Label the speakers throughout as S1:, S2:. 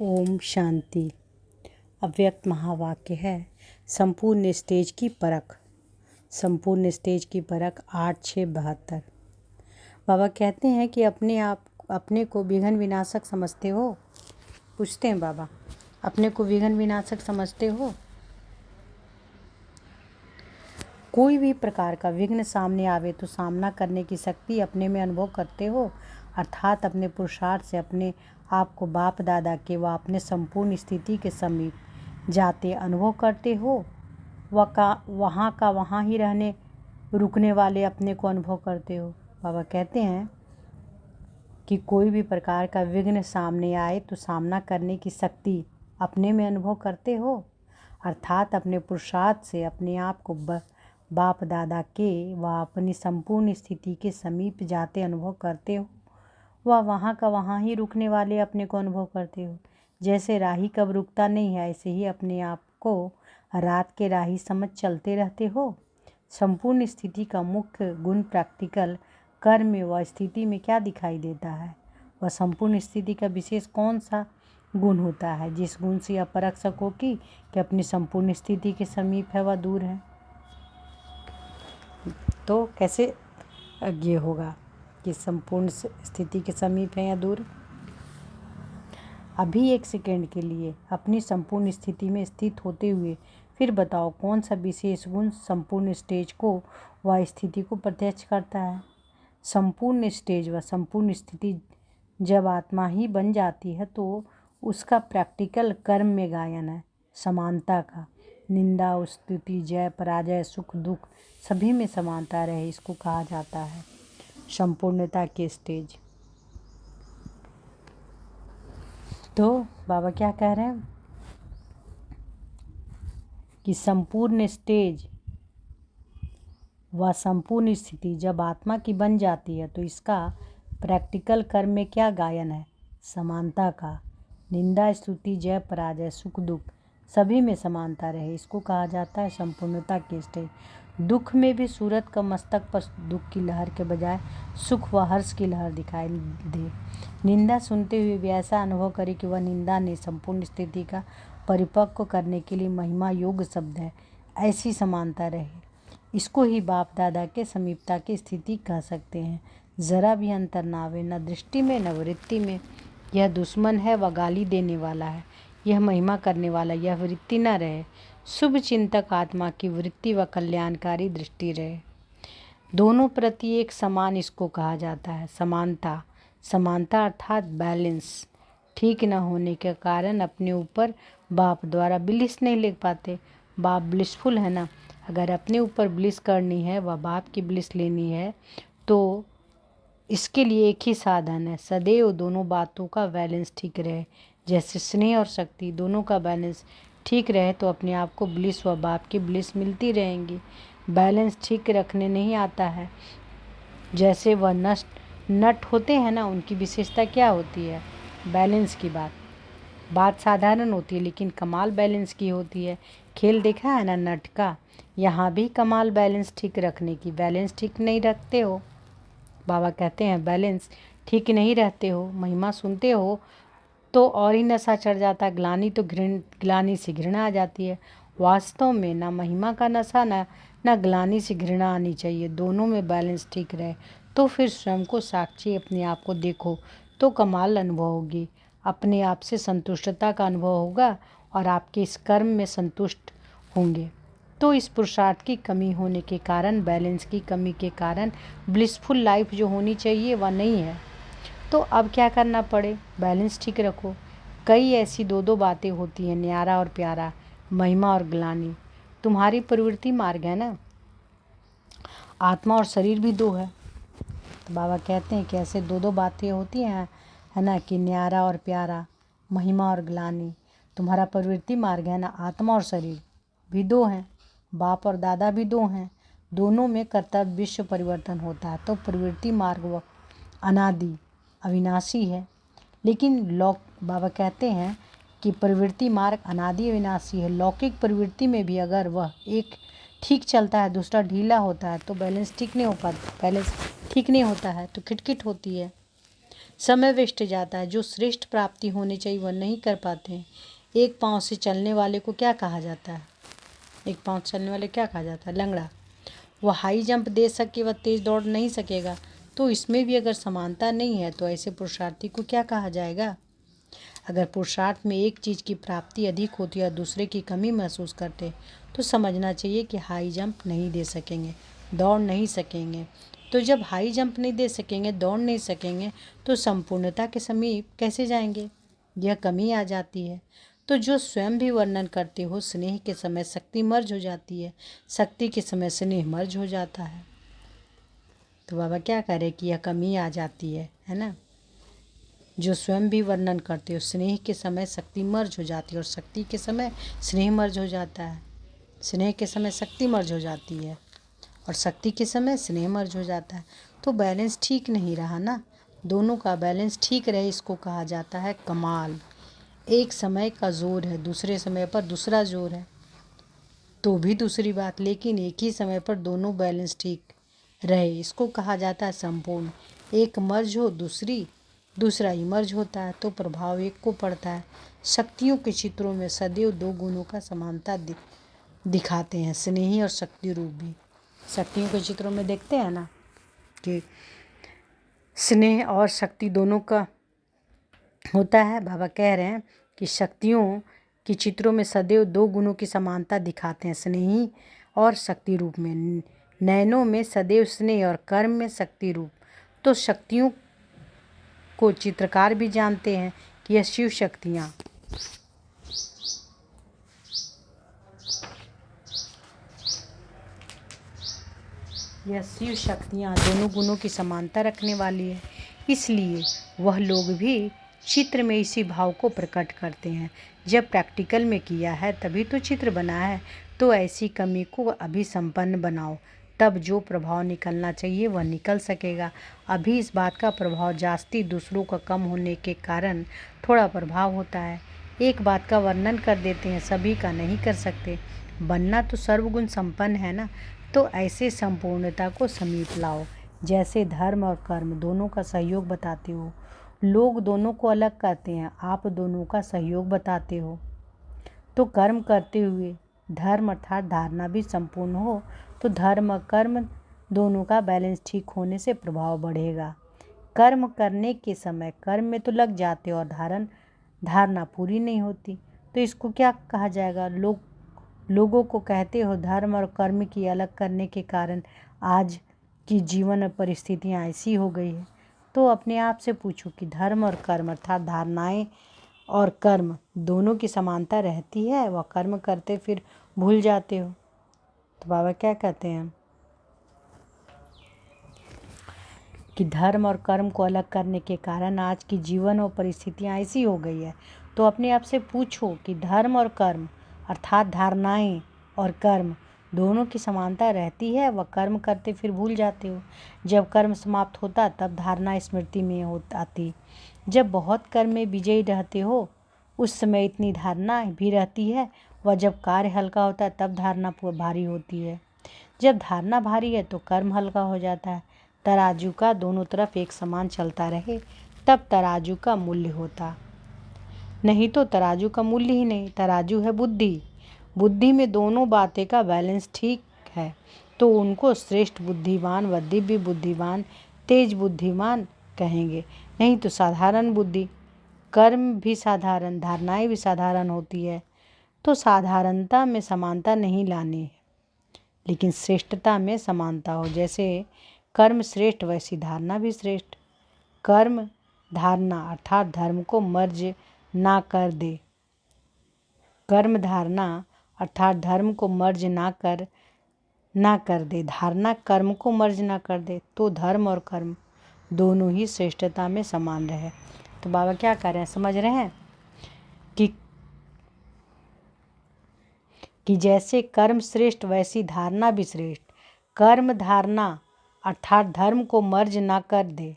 S1: ओम शांति। अव्यक्त महावाक्य है संपूर्ण स्टेज की परख। संपूर्ण स्टेज की परख 8-6-72। बाबा कहते हैं कि अपने को विघ्न विनाशक समझते हो। पूछते हैं बाबा, अपने को विघ्न विनाशक समझते हो? कोई भी प्रकार का विघ्न सामने आवे तो सामना करने की शक्ति अपने में अनुभव करते हो, अर्थात अपने पुरुषार्थ से अपने आप को बाप दादा के व अपने संपूर्ण स्थिति के समीप जाते अनुभव करते हो। वहाँ का वहाँ ही रहने रुकने वाले अपने को अनुभव करते हो। बाबा कहते हैं कि कोई भी प्रकार का विघ्न सामने आए तो सामना करने की शक्ति अपने में अनुभव करते हो, अर्थात अपने पुरुषार्थ से अपने आप को बाप दादा के व अपनी संपूर्ण स्थिति के समीप जाते अनुभव करते हो। वह वहाँ का वहाँ ही रुकने वाले अपने को अनुभव करते हो। जैसे राही कब रुकता नहीं है, ऐसे ही अपने आप को रात के राही समझ चलते रहते हो। संपूर्ण स्थिति का मुख्य गुण प्रैक्टिकल कर्म में व स्थिति में क्या दिखाई देता है? वह संपूर्ण स्थिति का विशेष कौन सा गुण होता है जिस गुण से आप परख सको कि अपनी संपूर्ण स्थिति के समीप है व दूर है? तो कैसे ये होगा कि संपूर्ण स्थिति के समीप है या दूर? अभी एक सेकंड के लिए अपनी संपूर्ण स्थिति में स्थित होते हुए फिर बताओ कौन सा विशेष गुण संपूर्ण स्टेज को व स्थिति को प्रत्यक्ष करता है? संपूर्ण स्टेज व संपूर्ण स्थिति जब आत्मा ही बन जाती है तो उसका प्रैक्टिकल कर्म में गायन है समानता का। निंदा स्तुति जय पराजय सुख दुख सभी में समानता रहे, इसको कहा जाता है संपूर्णता के स्टेज। तो बाबा क्या कह रहे हैं कि संपूर्ण स्टेज व संपूर्ण स्थिति जब आत्मा की बन जाती है तो इसका प्रैक्टिकल कर्म में क्या गायन है? समानता का। निंदा स्तुति जय पराजय सुख दुख सभी में समानता रहे, इसको कहा जाता है संपूर्णता के स्टेज। दुख में भी सूरत का मस्तक पर दुख की लहर के बजाय सुख व हर्ष की लहर दिखाई दे। निंदा सुनते हुए भी ऐसा अनुभव करे कि वह निंदा ने संपूर्ण स्थिति का परिपक्व करने के लिए महिमा योग शब्द है। ऐसी समानता रहे, इसको ही बाप दादा के समीपता की स्थिति कह सकते हैं। जरा भी अंतर ना आवे, न दृष्टि में न वृत्ति में। यह दुश्मन है व गाली देने वाला है, यह महिमा करने वाला, यह वृत्ति न रहे। शुभ चिंतक आत्मा की वृत्ति व कल्याणकारी दृष्टि रहे। दोनों प्रति एक समान, इसको कहा जाता है समानता। समानता अर्थात बैलेंस ठीक न होने के कारण अपने ऊपर बाप द्वारा ब्लिस नहीं ले पाते। बाप ब्लिसफुल है ना, अगर अपने ऊपर ब्लिस करनी है व बाप की ब्लिस लेनी है तो इसके लिए एक ही साधन है, सदैव दोनों बातों का बैलेंस ठीक रहे। जैसे स्नेह और शक्ति दोनों का बैलेंस ठीक रहे तो अपने आप को ब्लिस व बाप की ब्लिस मिलती रहेंगी। बैलेंस ठीक रखने नहीं आता है, जैसे वह नट होते हैं ना, उनकी विशेषता क्या होती है? बैलेंस की बात साधारण होती है लेकिन कमाल बैलेंस की होती है। खेल देखा है ना नट का, यहाँ भी कमाल बैलेंस ठीक रखने की। बैलेंस ठीक नहीं रखते हो, बाबा कहते हैं बैलेंस ठीक नहीं रहते हो, महिमा सुनते हो तो और ही नशा चढ़ जाता है। ग्लानि से घृणा आ जाती है। वास्तव में ना महिमा का नशा ना ग्लानि से घृणा आनी चाहिए, दोनों में बैलेंस ठीक रहे। तो फिर स्वयं को साक्षी अपने आप को देखो तो कमाल अनुभव होगी, अपने आप से संतुष्टता का अनुभव होगा और आपके इस कर्म में संतुष्ट होंगे। तो इस पुरुषार्थ की कमी होने के कारण, बैलेंस की कमी के कारण ब्लिसफुल लाइफ जो होनी चाहिए वह नहीं है। तो अब क्या करना पड़े? बैलेंस ठीक रखो। कई ऐसी दो बातें होती हैं, न्यारा और प्यारा, महिमा और ग्लानि। तुम्हारी प्रवृत्ति मार्ग है ना, आत्मा और शरीर भी दो है। तो बाबा कहते हैं कि ऐसे दो बातें होती हैं, है ना, कि न्यारा और प्यारा, महिमा और ग्लानि। तुम्हारा प्रवृत्ति मार्ग है ना, आत्मा और शरीर भी दो हैं, बाप और दादा भी दो हैं, दोनों में कर्तव्य विश्व परिवर्तन होता है। तो प्रवृत्ति मार्ग वह अनादि अविनाशी है, लेकिन बाबा कहते हैं कि प्रवृत्ति मार्ग अनादि अविनाशी है। लौकिक प्रवृत्ति में भी अगर वह एक ठीक चलता है दूसरा ढीला होता है तो बैलेंस ठीक नहीं हो पाता, बैलेंस ठीक नहीं होता है तो खिटखिट होती है। समय वेस्ट जाता है। जो श्रेष्ठ प्राप्ति होनी चाहिए वह नहीं कर पाते हैं। एक पाँव से चलने वाले को क्या कहा जाता है? एक पाँव से चलने वाले क्या कहा जाता है? लंगड़ा। वह हाई जंप दे सके, वह तेज दौड़ नहीं सकेगा। तो इसमें भी अगर समानता नहीं है तो ऐसे पुरुषार्थी को क्या कहा जाएगा? अगर पुरुषार्थ में एक चीज़ की प्राप्ति अधिक होती है और दूसरे की कमी महसूस करते तो समझना चाहिए कि हाई जंप नहीं दे सकेंगे, दौड़ नहीं सकेंगे। तो जब हाई जंप नहीं दे सकेंगे, दौड़ नहीं सकेंगे, तो संपूर्णता के समीप कैसे जाएंगे? यह कमी आ जाती है। तो जो स्वयं भी वर्णन करते हो, स्नेह के समय शक्ति मर्ज हो जाती है, शक्ति के समय स्नेह मर्ज हो जाता है। तो बाबा क्या कह रहे कि यह कमी आ जाती है ना। जो स्वयं भी वर्णन करते हो, स्नेह के समय शक्ति मर्ज हो जाती है और शक्ति के समय स्नेह मर्ज हो जाता है। स्नेह के समय शक्ति मर्ज हो जाती है और शक्ति के समय स्नेह मर्ज हो जाता है। तो बैलेंस ठीक नहीं रहा ना। दोनों का बैलेंस ठीक रहे, इसको कहा जाता है कमाल। एक समय का जोर है, दूसरे समय पर दूसरा जोर है तो भी दूसरी बात, लेकिन एक ही समय पर दोनों बैलेंस ठीक रहे, इसको कहा जाता है संपूर्ण। एक मर्ज हो, दूसरा ही मर्ज होता है तो प्रभाव एक को पड़ता है। शक्तियों के चित्रों में सदैव दो गुणों का समानता दिखाते हैं, स्नेही और शक्ति रूप भी। शक्तियों के चित्रों में देखते हैं ना कि स्नेह और शक्ति दोनों का होता है। बाबा कह रहे हैं कि शक्तियों के चित्रों में सदैव दो गुणों की समानता दिखाते हैं, स्नेही और शक्ति रूप में। नयनों में सदैव स्नेह और कर्म में शक्ति रूप। तो शक्तियों को चित्रकार भी जानते हैं कि यह शिव शक्तियाँ दोनों गुणों की समानता रखने वाली है। इसलिए वह लोग भी चित्र में इसी भाव को प्रकट करते हैं। जब प्रैक्टिकल में किया है तभी तो चित्र बना है। तो ऐसी कमी को अभी संपन्न बनाओ, तब जो प्रभाव निकलना चाहिए वह निकल सकेगा। अभी इस बात का प्रभाव जास्ती दूसरों का कम होने के कारण थोड़ा प्रभाव होता है। एक बात का वर्णन कर देते हैं, सभी का नहीं कर सकते। बनना तो सर्वगुण संपन्न है ना। तो ऐसे संपूर्णता को समीप लाओ। जैसे धर्म और कर्म दोनों का सहयोग बताते हो। लोग दोनों को अलग करते हैं, आप दोनों का सहयोग बताते हो। तो कर्म करते हुए धर्म अर्थात धारणा भी संपूर्ण हो तो धर्म और कर्म दोनों का बैलेंस ठीक होने से प्रभाव बढ़ेगा। कर्म करने के समय कर्म में तो लग जाते और धारणा पूरी नहीं होती तो इसको क्या कहा जाएगा? लोगों को कहते हो धर्म और कर्म की अलग करने के कारण आज की जीवन परिस्थितियाँ ऐसी हो गई है। तो अपने आप से पूछो कि धर्म और कर्म अर्थात धारणाएं और कर्म दोनों की समानता रहती है? वह कर्म करते फिर भूल जाते हो। तो बाबा क्या कहते हैं कि धर्म और कर्म को अलग करने के कारण आज की जीवन और परिस्थितियाँ ऐसी हो गई है। तो अपने आप से पूछो कि धर्म और कर्म अर्थात धारणाएं और कर्म दोनों की समानता रहती है? वह कर्म करते फिर भूल जाते हो। जब कर्म समाप्त होता तब धारणा स्मृति में आती। जब बहुत कर्म में विजयी रहते हो उस समय इतनी धारणा भी रहती है। वह जब कार्य हल्का होता है तब धारणा भारी होती है। जब धारणा भारी है तो कर्म हल्का हो जाता है। तराजू का दोनों तरफ एक समान चलता रहे तब तराजू का मूल्य होता, नहीं तो तराजू का मूल्य ही नहीं। तराजू है बुद्धि, बुद्धि में दोनों बातें का बैलेंस ठीक है तो उनको श्रेष्ठ बुद्धिमान व दिव्य बुद्धिमान, तेज बुद्धिमान कहेंगे, नहीं तो साधारण बुद्धि। कर्म भी साधारण, धारणाएं भी साधारण होती है। तो साधारणता में समानता नहीं लानी है लेकिन श्रेष्ठता में समानता हो। जैसे कर्म श्रेष्ठ वैसी धारणा भी श्रेष्ठ। कर्म धारणा अर्थात धर्म को मर्ज ना कर दे, कर्म धारणा अर्थात धर्म को मर्ज ना कर दे, धारणा कर्म को मर्ज ना कर दे तो धर्म और कर्म दोनों ही श्रेष्ठता में समान रहे। तो बाबा क्या कर रहे हैं, समझ रहे हैं कि जैसे कर्म श्रेष्ठ वैसी धारणा भी श्रेष्ठ। कर्म धारणा अर्थात धर्म को मर्ज ना कर दे,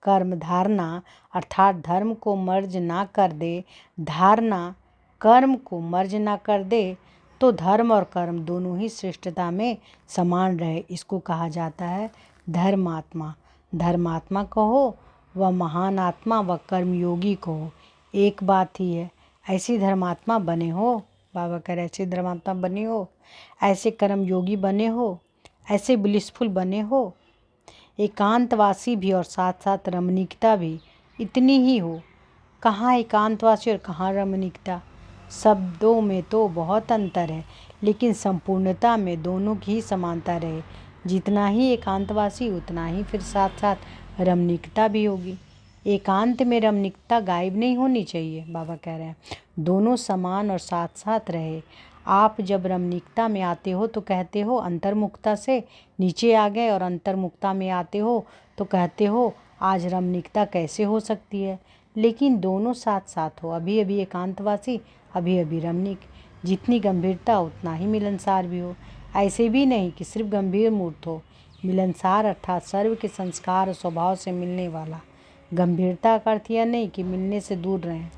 S1: कर्म धारणा अर्थात धर्म को मर्ज ना कर दे, धारणा कर्म को मर्ज ना कर दे तो धर्म और कर्म दोनों ही श्रेष्ठता में समान रहे। इसको कहा जाता है धर्मात्मा। धर्मात्मा कहो वह महान आत्मा व कर्मयोगी को हो, एक बात ही है। ऐसी धर्मात्मा बने हो, बाबा कह रहे ऐसी धर्मात्मा बने हो, ऐसे कर्मयोगी बने हो, ऐसे ब्लिसफुल बने हो, एकांतवासी भी और साथ साथ रमणीकता भी इतनी ही हो। कहाँ एकांतवासी और कहाँ रमणीकता, शब्दों में तो बहुत अंतर है, लेकिन संपूर्णता में दोनों की ही समानता रहे। जितना ही एकांतवासी उतना ही फिर साथ साथ रमणीकता भी होगी। एकांत में रमणीकता गायब नहीं होनी चाहिए, बाबा कह रहे हैं दोनों समान और साथ साथ रहे। आप जब रमणीकता में आते हो तो कहते हो अंतर्मुखता से नीचे आ गए, और अंतर्मुखता में आते हो तो कहते हो आज रमणीकता कैसे हो सकती है। लेकिन दोनों साथ साथ हो, अभी अभी एकांतवासी, अभी अभी रमणीक। जितनी गंभीरता उतना ही मिलनसार भी हो। ऐसे भी नहीं कि सिर्फ गंभीर मूर्त हो, मिलनसार अर्थात सर्व के संस्कार और स्वभाव से मिलने वाला। गंभीरता का अर्थ यह नहीं कि मिलने से दूर रहें।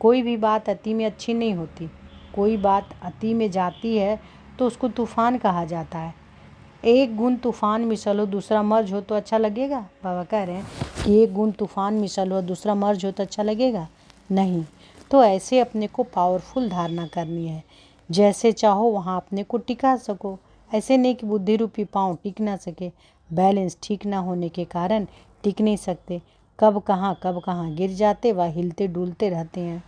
S1: कोई भी बात अति में अच्छी नहीं होती। कोई बात अति में जाती है तो उसको तूफान कहा जाता है। एक गुण तूफान मिसल हो दूसरा मर्ज हो तो अच्छा लगेगा? बाबा कह रहे हैं कि एक गुण तूफान मिसल हो दूसरा मर्ज हो तो अच्छा लगेगा? नहीं। तो ऐसे अपने को पावरफुल धारणा करनी है, जैसे चाहो वहाँ अपने को टिका सको। ऐसे नहीं कि बुद्धि रूपी पाँव टिक ना सके। बैलेंस ठीक ना होने के कारण टिक नहीं सकते। कब कहाँ गिर जाते व हिलते डुलते रहते हैं।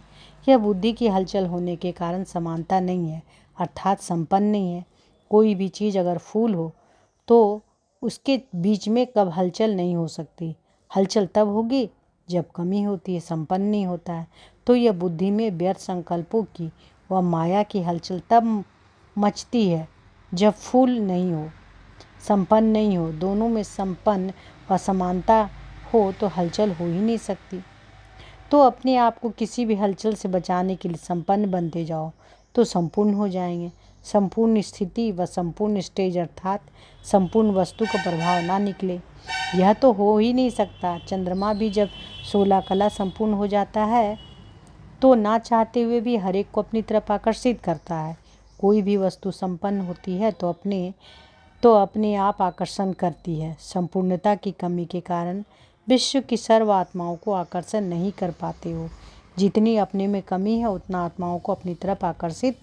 S1: यह बुद्धि की हलचल होने के कारण समानता नहीं है, अर्थात संपन्न नहीं है। कोई भी चीज़ अगर फूल हो तो उसके बीच में कब हलचल नहीं हो सकती। हलचल तब होगी जब कमी होती है, संपन्न नहीं होता है। तो यह बुद्धि में व्यर्थ संकल्पों की व माया की हलचल तब मचती है जब फूल नहीं हो, संपन्न नहीं हो। दोनों में संपन्न व समानता हो तो हलचल हो ही नहीं सकती। तो अपने आप को किसी भी हलचल से बचाने के लिए संपन्न बनते जाओ तो संपूर्ण हो जाएंगे। संपूर्ण स्थिति व संपूर्ण स्टेज अर्थात संपूर्ण वस्तु का प्रभाव ना निकले, यह तो हो ही नहीं सकता। चंद्रमा भी जब 16 कला संपूर्ण हो जाता है तो ना चाहते हुए भी हर एक को अपनी तरफ आकर्षित करता है। कोई भी वस्तु संपन्न होती है तो अपने आप आकर्षण करती है। संपूर्णता की कमी के कारण विश्व की सर्व आत्माओं को आकर्षण नहीं कर पाते हो। जितनी अपने में कमी है उतना आत्माओं को अपनी तरफ आकर्षित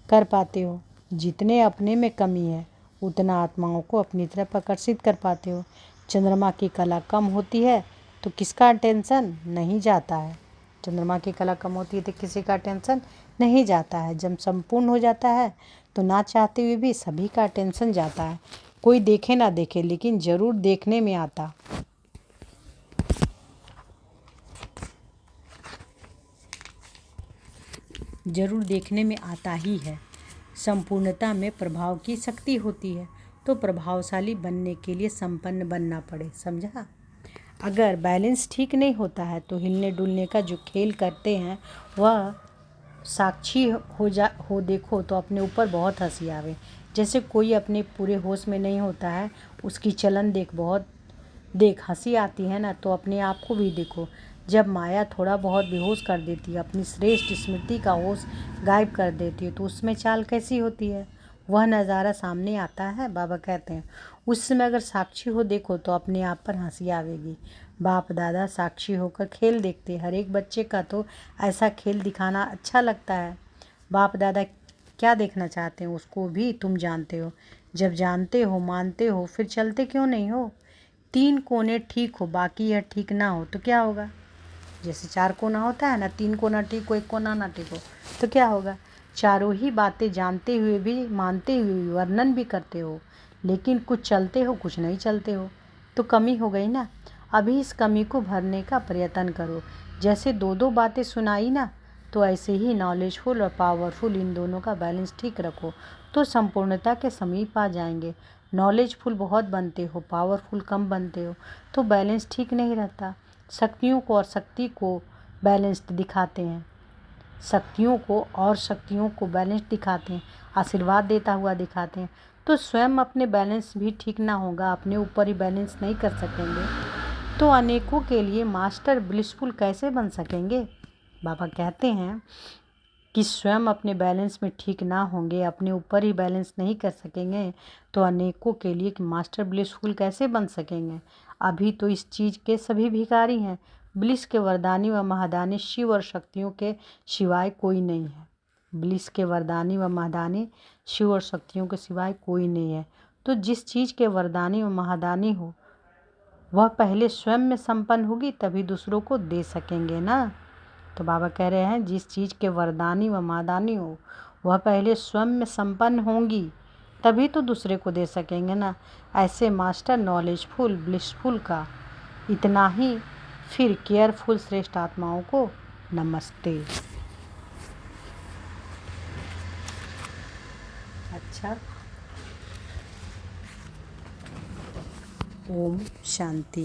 S1: कर पाते हो। जितने अपने में कमी है उतना आत्माओं को अपनी तरफ आकर्षित कर पाते हो। चंद्रमा की कला कम होती है तो किसका टेंशन नहीं जाता है। चंद्रमा की कला कम होती है तो किसी का टेंशन नहीं जाता है। जब संपूर्ण हो जाता है तो ना चाहते हुए भी सभी का टेंशन जाता है। कोई देखे ना देखे लेकिन ज़रूर देखने में आता। जरूर देखने में आता ही है। संपूर्णता में प्रभाव की शक्ति होती है, तो प्रभावशाली बनने के लिए संपन्न बनना पड़े, समझा। अगर बैलेंस ठीक नहीं होता है तो हिलने डुलने का जो खेल करते हैं वह साक्षी हो देखो तो अपने ऊपर बहुत हंसी आवे। जैसे कोई अपने पूरे होश में नहीं होता है, उसकी चलन देख हंसी आती है ना, तो अपने आप को भी देखो। जब माया थोड़ा बहुत बेहोश कर देती है, अपनी श्रेष्ठ स्मृति का होश गायब कर देती है, तो उसमें चाल कैसी होती है, वह नज़ारा सामने आता है। बाबा कहते हैं उस समय अगर साक्षी हो देखो तो अपने आप पर हंसी आवेगी। बाप दादा साक्षी होकर खेल देखते, हर एक बच्चे का तो ऐसा खेल दिखाना अच्छा लगता है। बाप दादा क्या देखना चाहते हैं उसको भी तुम जानते हो। जब जानते हो मानते हो फिर चलते क्यों नहीं हो। 3 कोने ठीक हो बाकी यह ठीक ना हो तो क्या होगा। जैसे 4 कोना होता है ना, 3 कोना ठीक हो 1 कोना ना ठीक हो तो क्या होगा। चारों ही बातें जानते हुए भी मानते हुए भी वर्णन भी करते हो, लेकिन कुछ चलते हो कुछ नहीं चलते हो, तो कमी हो गई ना। अभी इस कमी को भरने का प्रयत्न करो। जैसे 2 बातें सुनाई ना, तो ऐसे ही नॉलेजफुल और पावरफुल इन दोनों का बैलेंस ठीक रखो तो संपूर्णता के समीप आ जाएंगे। नॉलेजफुल बहुत बनते हो, पावरफुल कम बनते हो, तो बैलेंस ठीक नहीं रहता। शक्तियों को और शक्ति को बैलेंस्ड दिखाते हैं, शक्तियों को बैलेंस दिखाते हैं, आशीर्वाद देता हुआ दिखाते हैं। तो स्वयं अपने बैलेंस भी ठीक ना होगा, अपने ऊपर ही बैलेंस नहीं कर सकेंगे तो अनेकों के लिए मास्टर ब्लिसफुल कैसे बन सकेंगे। बाबा कहते हैं कि स्वयं अपने बैलेंस में ठीक ना होंगे, अपने ऊपर ही बैलेंस नहीं कर सकेंगे तो अनेकों के लिए कि मास्टर ब्लिसफुल कैसे बन सकेंगे। अभी तो इस चीज़ के सभी भिखारी हैं। ब्लिस के वरदानी व महादानी शिव और शक्तियों के सिवाय कोई नहीं है। ब्लिस के वरदानी व महादानी शिव और शक्तियों के सिवाय कोई नहीं है। तो जिस चीज़ के वरदानी व महादानी हो वह पहले स्वयं में संपन्न होगी, तभी दूसरों को दे सकेंगे ना। तो बाबा कह रहे हैं जिस चीज़ के वरदानी व महादानी हो वह पहले स्वयं में संपन्न होंगी, तभी तो दूसरे को दे सकेंगे ना। ऐसे मास्टर नॉलेजफुल ब्लिसफुल का इतना ही। फिर केयरफुल श्रेष्ठ आत्माओं को नमस्ते। अच्छा, ओम शांति।